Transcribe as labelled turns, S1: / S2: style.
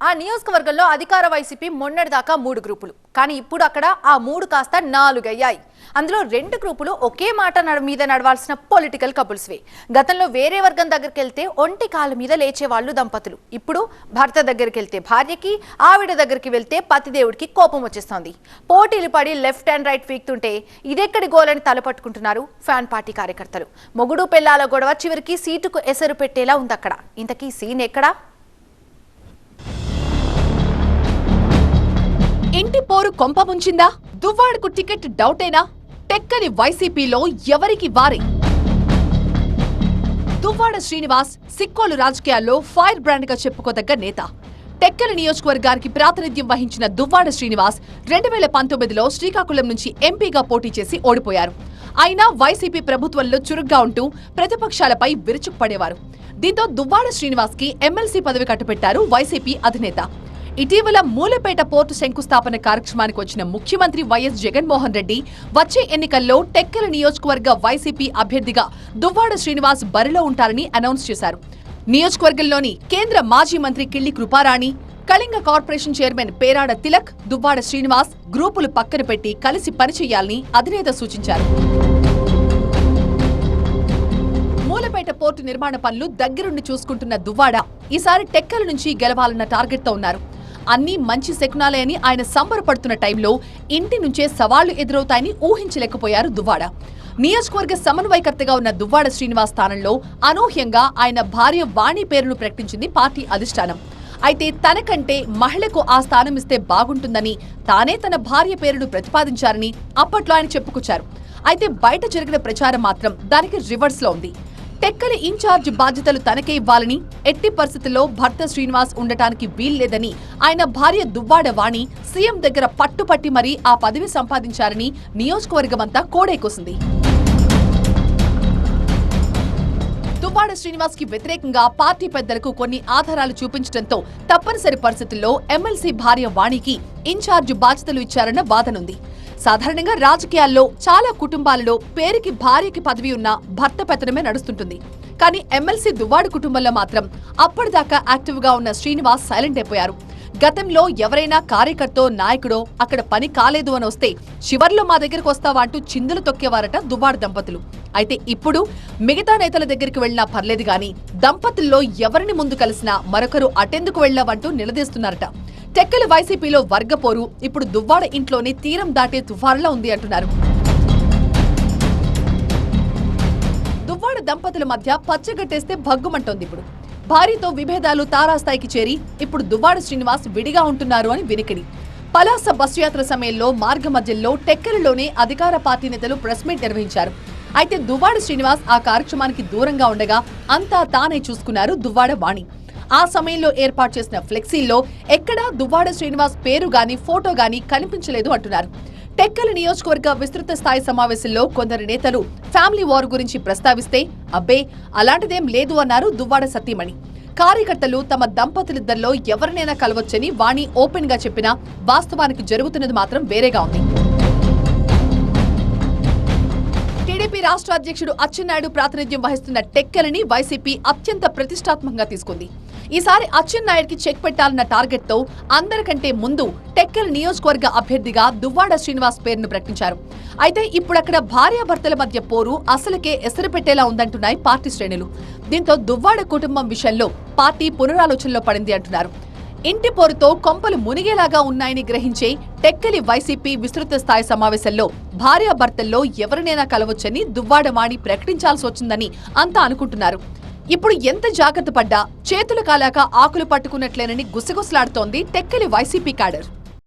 S1: ఆ నియోజకవర్గంలో అధికార వైసీపీ మొన్నటిదాకా 3 గ్రూపులు, కానీ ఇప్పుడు అక్కడ ఆ 3 కాస్త 4 అయ్యాయి. అందులో 2 గ్రూపులు ఒకే మాట మీద నడవాల్సిన పొలిటికల్ కపుల్స్వే. గతంలో వేరే వర్గం దగ్గరికి వెళ్తే ఒంటి కాళ్ళ మీద లేచేవాళ్ళు దంపతులు. ఇప్పుడు భర్త దగ్గరికి వెళ్తే భార్యకి, ఆవిడ దగ్గరికి వెళ్తే పతిదేవుడికి కోపం వచ్చేస్తోంది. పోటీలు పడి లెఫ్ట్ అండ్ రైట్ పీక్తుంటే ఇదెక్కడి గోలని తలపట్టుకుంటున్నారు ఫ్యాన్ పార్టీ కార్యకర్తలు. మొగుడు పెళ్లాల గొడవ చివరికి సీటుకు ఎసరు పెట్టేలా ఉంది అక్కడ. ఇంతకీ సీన్ ఎక్కడా?
S2: ఇంటి పోరు కొంప ముంచిందా? దువ్వాడకు టికెట్ డౌటేనా? టెక్కలి వైసీపీలో ఎవరికి వారే. దువ్వాడ శ్రీనివాస్ సిక్కోలు రాజకీయాల్లో ఫైర్ బ్రాండ్ గా చెప్పుకోదగ్గ నేత. టెక్కలి నియోజకవర్గానికి ప్రాతినిధ్యం వహించిన దువ్వాడ శ్రీనివాస్ 2019లో శ్రీకాకుళం నుంచి ఎంపీగా పోటీ చేసి ఓడిపోయారు. అయినా వైసీపీ ప్రభుత్వంలో చురుగ్గా ఉంటూ ప్రతిపక్షాలపై విరుచుకుపడేవారు. దీంతో దువ్వాడ శ్రీనివాస్ కి ఎమ్మెల్సీ పదవి కట్టబెట్టారు వైసీపీ అధినేత. ఇటీవల మూలపేట పోర్టు శంకుస్థాపన కార్యక్రమానికి వచ్చిన ముఖ్యమంత్రి వైఎస్ జగన్మోహన్ రెడ్డి వచ్చే ఎన్నికల్లో టెక్కలి నియోజకవర్గ వైసీపీ అభ్యర్థిగా దువ్వాడ శ్రీనివాస్ బరిలో ఉంటారని అనౌన్స్ చేశారు. నియోజకవర్గంలోని కేంద్ర మాజీ మంత్రి కిల్లి కృపారాణి, కళింగ కార్పొరేషన్ చైర్మన్ పేరాడ తిలక్, దువ్వాడ శ్రీనివాస్ గ్రూపులు పక్కన పెట్టి కలిసి పనిచేయాలని అధినేత సూచించారు. మూలపేట పోర్టు నిర్మాణ పనులు దగ్గరుండి చూసుకుంటున్న దువ్వాడ ఈసారి టెక్కలి నుంచి గెలవాలన్న టార్గెట్తో ఉన్నారు. అన్నీ మంచి శకునాలే అని ఆయన సంబరపడుతున్న టైంలో ఇంటి నుంచే సవాళ్లు ఎదురవుతాయని ఊహించలేకపోయారు దువ్వాడ. నియోజకవర్గ సమన్వయకర్తగా ఉన్న దువ్వాడ శ్రీనివాస్ స్థానంలో అనూహ్యంగా ఆయన భార్య వాణి పేరును ప్రకటించింది పార్టీ అధిష్టానం. అయితే తనకంటే మహిళకు ఆ స్థానం ఇస్తే బాగుంటుందని తానే తన భార్య పేరును ప్రతిపాదించారని అప్పట్లో ఆయన చెప్పుకొచ్చారు. అయితే బయట జరిగిన ప్రచారం మాత్రం దానికి రివర్స్ లో ఉంది. టెక్కలి ఇన్ఛార్జ్ బాధ్యతలు తనకే ఇవ్వాలని, ఎట్టి పరిస్థితుల్లో భర్త శ్రీనివాస్ ఉండటానికి వీల్లేదని ఆయన భార్య దువ్వాడ వాణి సీఎం దగ్గర పట్టుపట్టి మరీ ఆ పదవి సంపాదించారని నియోజకవర్గమంతా కోడైకోసింది. దువ్వాడ శ్రీనివాస్ కి వ్యతిరేకంగా పార్టీ పెద్దలకు కొన్ని ఆధారాలు చూపించడంతో తప్పనిసరి పరిస్థితుల్లో ఎమ్మెల్సీ భార్య వాణికి ఇన్ఛార్జ్ బాధ్యతలు ఇచ్చారన్న వాదనుంది. సాధారణంగా రాజకీయాల్లో చాలా కుటుంబాలలో పేరుకి భార్యకి పదవి ఉన్న భర్త పెత్తనమే నడుస్తుంటుంది. కానీ ఎమ్మెల్సీ దువ్వాడ కుటుంబంలో మాత్రం అప్పటిదాకా యాక్టివ్ గా ఉన్న శ్రీనివాస్ సైలెంట్ అయిపోయారు. గతంలో ఎవరైనా కార్యకర్తో నాయకుడో అక్కడ పని కాలేదు అని వస్తే చివర్లో మా దగ్గరకు వస్తావా అంటూ చిందులు తొక్కేవారట దువ్వాడ దంపతులు. అయితే ఇప్పుడు మిగతా నేతల దగ్గరికి వెళ్లినా పర్లేదు గాని దంపతుల్లో ఎవరిని ముందు కలిసినా మరొకరు అటెందుకు వెళ్లావంటూ నిలదీస్తున్నారట. టెక్కలి వైసీపీలో వర్గపోరు ఇప్పుడు దువ్వాడ ఇంట్లోనే తీరం దాటే తుఫారులా ఉంది అంటున్నారు. దువ్వాడ దంపతుల మధ్య పచ్చగట్టేస్తే భగ్గుమంటోంది. ఇప్పుడు భార్యతో విభేదాలు తారాస్థాయికి చేరి ఇప్పుడు దువ్వాడ శ్రీనివాస్ విడిగా ఉంటున్నారు అని వినికిడి. పలాస బస్సు యాత్ర సమయంలో మార్గ మధ్యలో టెక్కలిలోనే అధికార పార్టీ నేతలు ప్రెస్ మీట్ నిర్వహించారు. అయితే దువ్వాడ శ్రీనివాస్ ఆ కార్యక్రమానికి దూరంగా ఉండగా అంతా తానే చూసుకున్నారు దువ్వాడ వాణి. ఆ సమయంలో ఏర్పాటు చేసిన ఫ్లెక్సీల్లో ఎక్కడా దువ్వాడ శ్రీనివాస్ పేరు గాని ఫోటో గాని కనిపించలేదు అంటున్నారు. టెక్కలి నియోజకవర్గ విస్తృత స్థాయి సమావేశంలో కొందరు నేతలు ఫ్యామిలీ వార్ గురించి ప్రస్తావిస్తే అబ్బే అలాంటిదేం లేదు అన్నారు దువ్వాడ సతీమణి. కార్యకర్తలు తమ దంపతులిద్దరిలో ఎవరినైనా కలవచ్చని వాణి ఓపెన్ గా చెప్పినా వాస్తవానికి జరుగుతున్నది మాత్రం వేరేగా ఉంది. టీడీపీ రాష్ట్ర అధ్యక్షుడు అచ్చెన్నాయుడు ప్రాతినిధ్యం వహిస్తున్న టెక్కలిని వైసీపీ అత్యంత ప్రతిష్టాత్మకంగా తీసుకుంది. ఈసారి అచ్చెన్నాయుడికి చెక్ పెట్టాలన్న టార్గెట్ తో అందరికంటే ముందు టెక్కలి నియోజకవర్గ అభ్యర్థిగా దువ్వాడ శ్రీనివాస్ పేరును ప్రకటించారు. అయితే ఇప్పుడక్కడ భార్యాభర్తల మధ్య పోరు అసలుకే ఎసరు పెట్టేలా ఉందంటున్నాయి పార్టీ శ్రేణులు. దీంతో దువ్వాడ కుటుంబం విషయంలో పార్టీ పునరాలోచనలో పడింది అంటున్నారు. ఇంటి పోరుతో కొంపలు మునిగేలాగా ఉన్నాయని గ్రహించే టెక్కలి వైసీపీ విస్తృత స్థాయి సమావేశంలో భార్యాభర్తల్లో ఎవరినైనా కలవచ్చని దువ్వాడ వాణి ప్రకటించాల్సి వచ్చిందని అంతా అనుకుంటున్నారు. ఇప్పుడు ఎంత జాగ్రత్త పడ్డా చేతులు కాలాక ఆకులు పట్టుకున్నట్లేనని గుసగుసలాడుతోంది టెక్కలి వైసీపీ క్యాడర్.